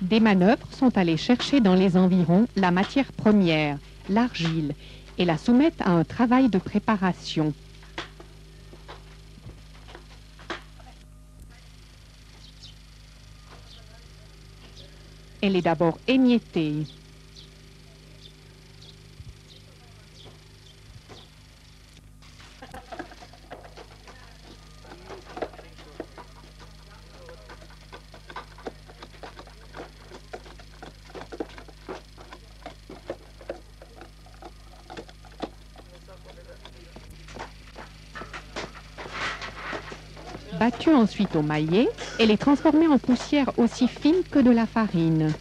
Des manœuvres sont allées chercher dans les environs la matière première, l'argile, et la soumettent à un travail de préparation. Elle est d'abord émiettée. Battue ensuite au maillet, elle est transformée en poussière aussi fine que de la farine.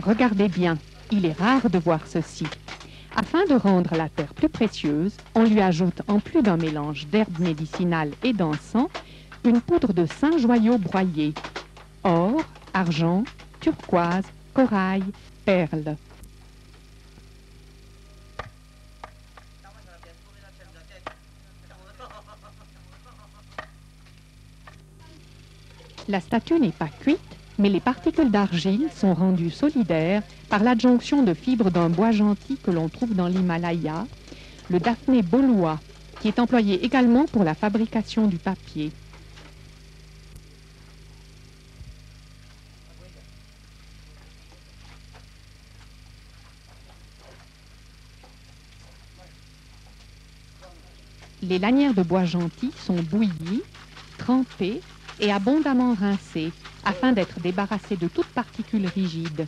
Regardez bien, il est rare de voir ceci. Afin de rendre la terre plus précieuse, on lui ajoute, en plus d'un mélange d'herbes médicinales et d'encens, une poudre de 5 joyaux broyés: or, argent, turquoise, corail, perles. La statue n'est pas cuite, mais les particules d'argile sont rendues solidaires par l'adjonction de fibres d'un bois gentil que l'on trouve dans l'Himalaya, le daphné baulois, qui est employé également pour la fabrication du papier. Les lanières de bois gentil sont bouillies, trempées et abondamment rincées afin d'être débarrassées de toute particule rigide.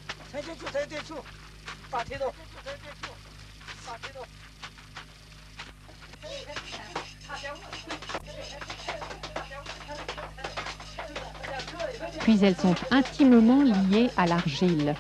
Puis elles sont intimement liées à l'argile.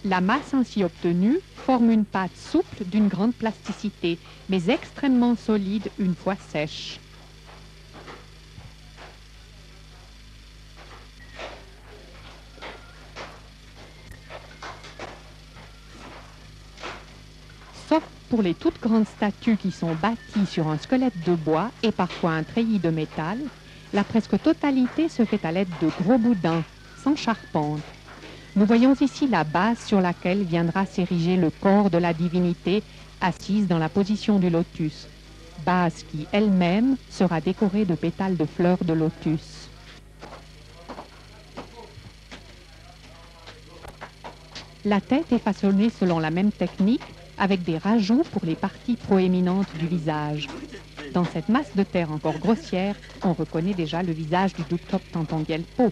La masse ainsi obtenue forme une pâte souple d'une grande plasticité, mais extrêmement solide une fois sèche. Sauf pour les toutes grandes statues qui sont bâties sur un squelette de bois et parfois un treillis de métal, la presque totalité se fait à l'aide de gros boudins, sans charpente. Nous voyons ici la base sur laquelle viendra s'ériger le corps de la divinité assise dans la position du lotus, base qui elle-même sera décorée de pétales de fleurs de lotus. La tête est façonnée selon la même technique, avec des rajouts pour les parties proéminentes du visage. Dans cette masse de terre encore grossière, on reconnaît déjà le visage du Druktop Tantong Gyalpo,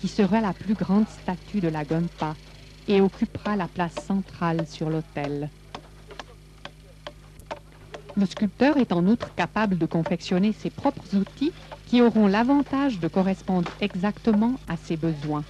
qui sera la plus grande statue de la Gompa et occupera la place centrale sur l'autel. Le sculpteur est en outre capable de confectionner ses propres outils qui auront l'avantage de correspondre exactement à ses besoins.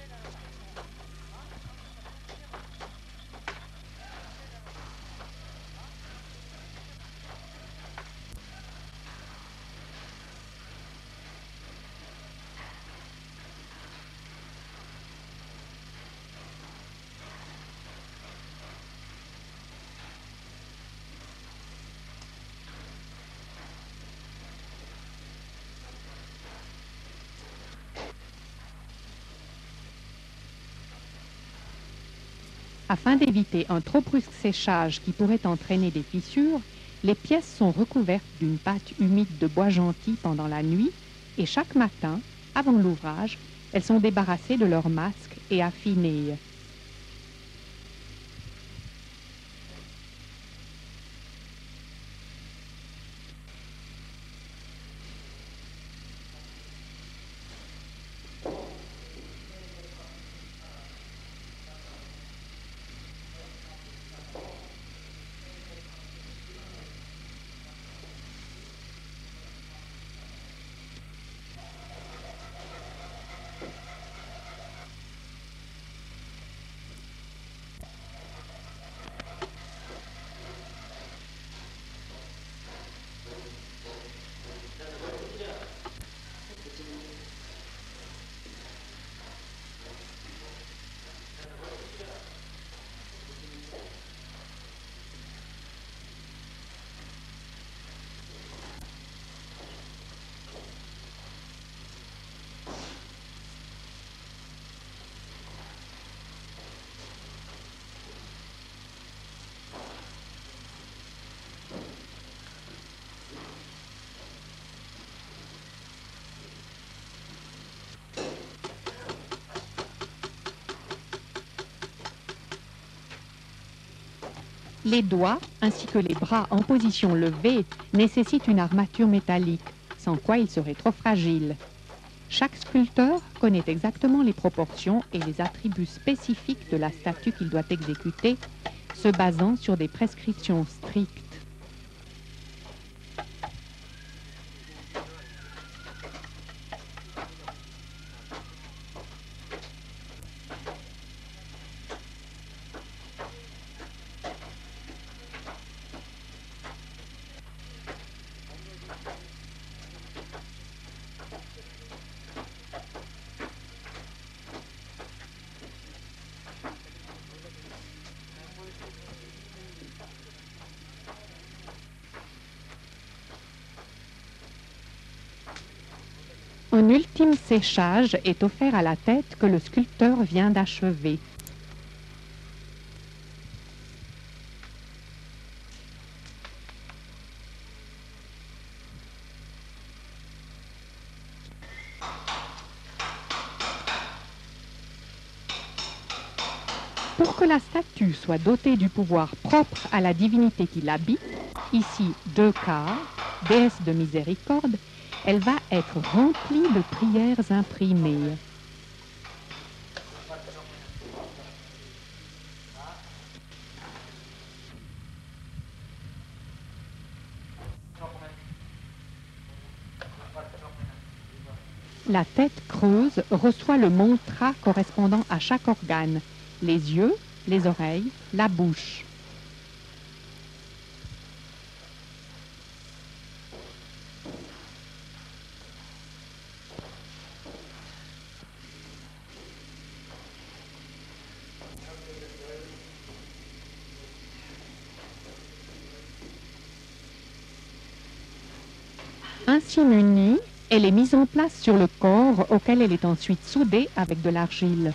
Afin d'éviter un trop brusque séchage qui pourrait entraîner des fissures, les pièces sont recouvertes d'une pâte humide de bois gentil pendant la nuit et chaque matin, avant l'ouvrage, elles sont débarrassées de leur masque et affinées. Les doigts, ainsi que les bras en position levée, nécessitent une armature métallique, sans quoi ils seraient trop fragiles. Chaque sculpteur connaît exactement les proportions et les attributs spécifiques de la statue qu'il doit exécuter, se basant sur des prescriptions strictes. Un ultime séchage est offert à la tête que le sculpteur vient d'achever. Pour que la statue soit dotée du pouvoir propre à la divinité qui l'habite, ici 2 quarts, déesse de miséricorde, elle va être remplie de prières imprimées. La tête creuse reçoit le mantra correspondant à chaque organe, les yeux, les oreilles, la bouche. Ainsi munie, elle est mise en place sur le corps auquel elle est ensuite soudée avec de l'argile.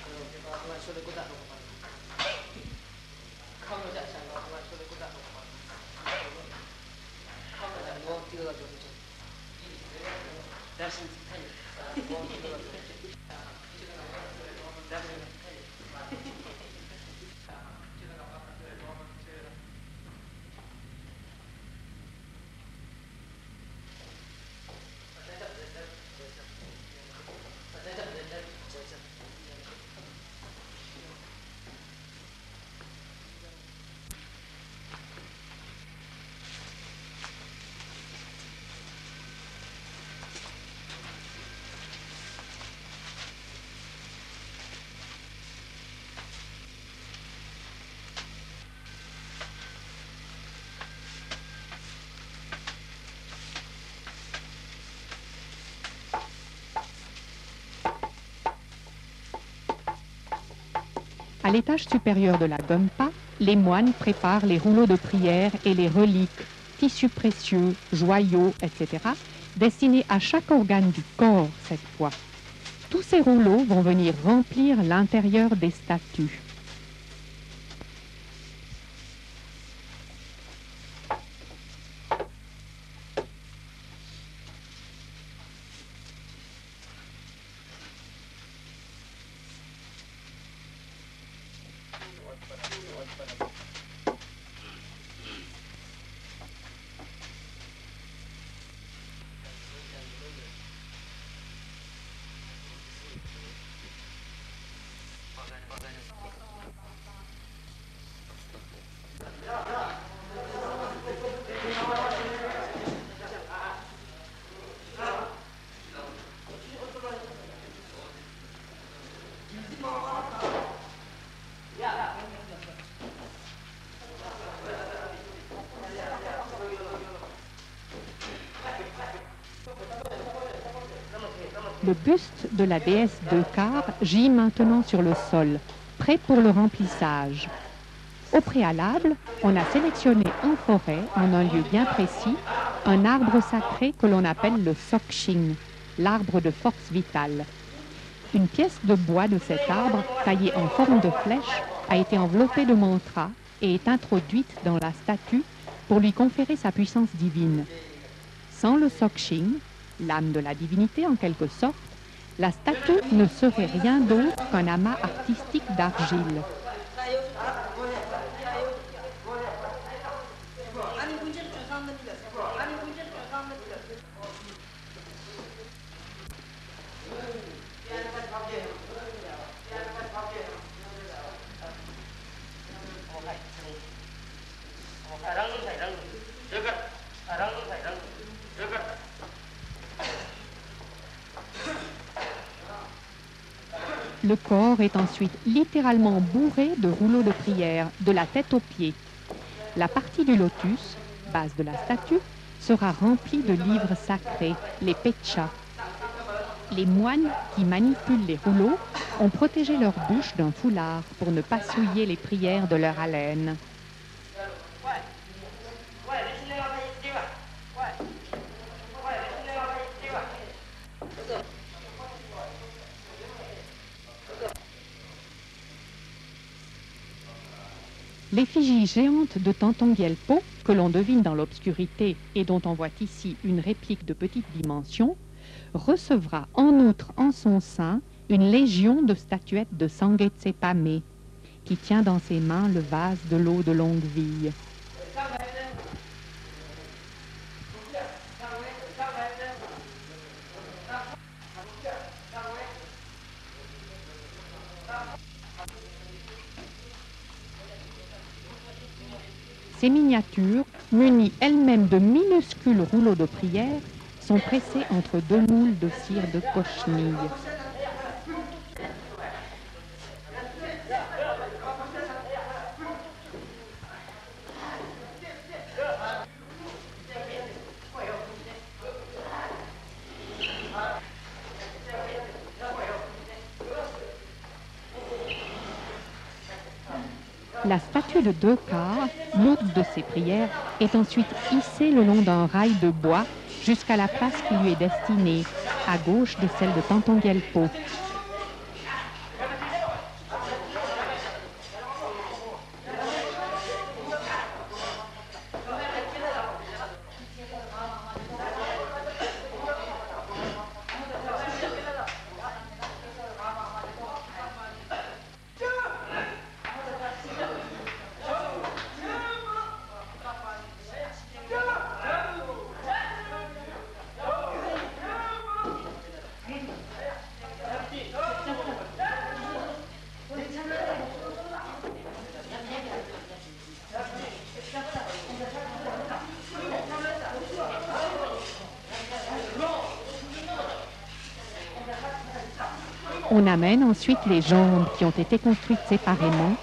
À l'étage supérieur de la gompa, les moines préparent les rouleaux de prière et les reliques, tissus précieux, joyaux, etc., destinés à chaque organe du corps cette fois. Tous ces rouleaux vont venir remplir l'intérieur des statues. Le buste de la déesse 2 quarts gît maintenant sur le sol, prêt pour le remplissage. Au préalable, on a sélectionné en forêt, en un lieu bien précis, un arbre sacré que l'on appelle le Sokshin, l'arbre de force vitale. Une pièce de bois de cet arbre, taillée en forme de flèche, a été enveloppée de mantras et est introduite dans la statue pour lui conférer sa puissance divine. Sans le Sokshin, l'âme de la divinité en quelque sorte, la statue ne serait rien d'autre qu'un amas artistique d'argile. Le corps est ensuite littéralement bourré de rouleaux de prière, de la tête aux pieds. La partie du lotus, base de la statue, sera remplie de livres sacrés, les petchas. Les moines qui manipulent les rouleaux ont protégé leur bouche d'un foulard pour ne pas souiller les prières de leur haleine. L'effigie géante de Tanton Gyelpo, que l'on devine dans l'obscurité et dont on voit ici une réplique de petite dimension, recevra en outre en son sein une légion de statuettes de Sangetse Pame, qui tient dans ses mains le vase de l'eau de longue vie. Ces miniatures, munies elles-mêmes de minuscules rouleaux de prière, sont pressées entre deux moules de cire de cochenille. La statue de 2 quarts, lourde de ses prières, est ensuite hissée le long d'un rail de bois jusqu'à la place qui lui est destinée, à gauche de celle de Tanton Gyelpo. On amène ensuite les jambes qui ont été construites séparément.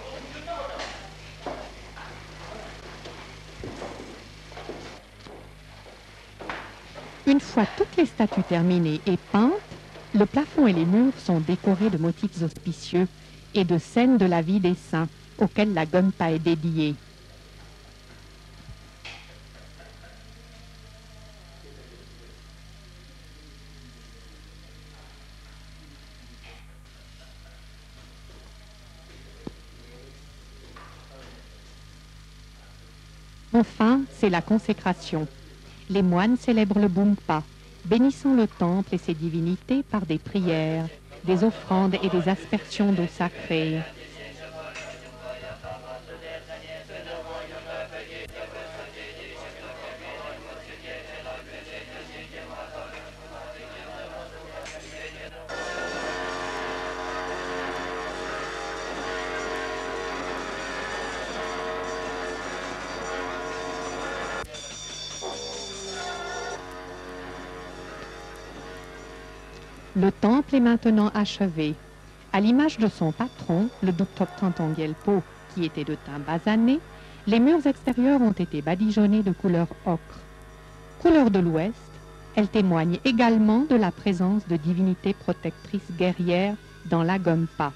Une fois toutes les statues terminées et peintes, le plafond et les murs sont décorés de motifs auspicieux et de scènes de la vie des saints auxquelles la Gompa est dédiée. Enfin, c'est la consécration. Les moines célèbrent le Bumpa, bénissant le temple et ses divinités par des prières, des offrandes et des aspersions d'eau sacrée. Le temple est maintenant achevé. À l'image de son patron, le Dukthop Tanton Gyelpo, qui était de teint basané, les murs extérieurs ont été badigeonnés de couleur ocre. Couleur de l'Ouest, elle témoigne également de la présence de divinités protectrices guerrières dans la Gompa.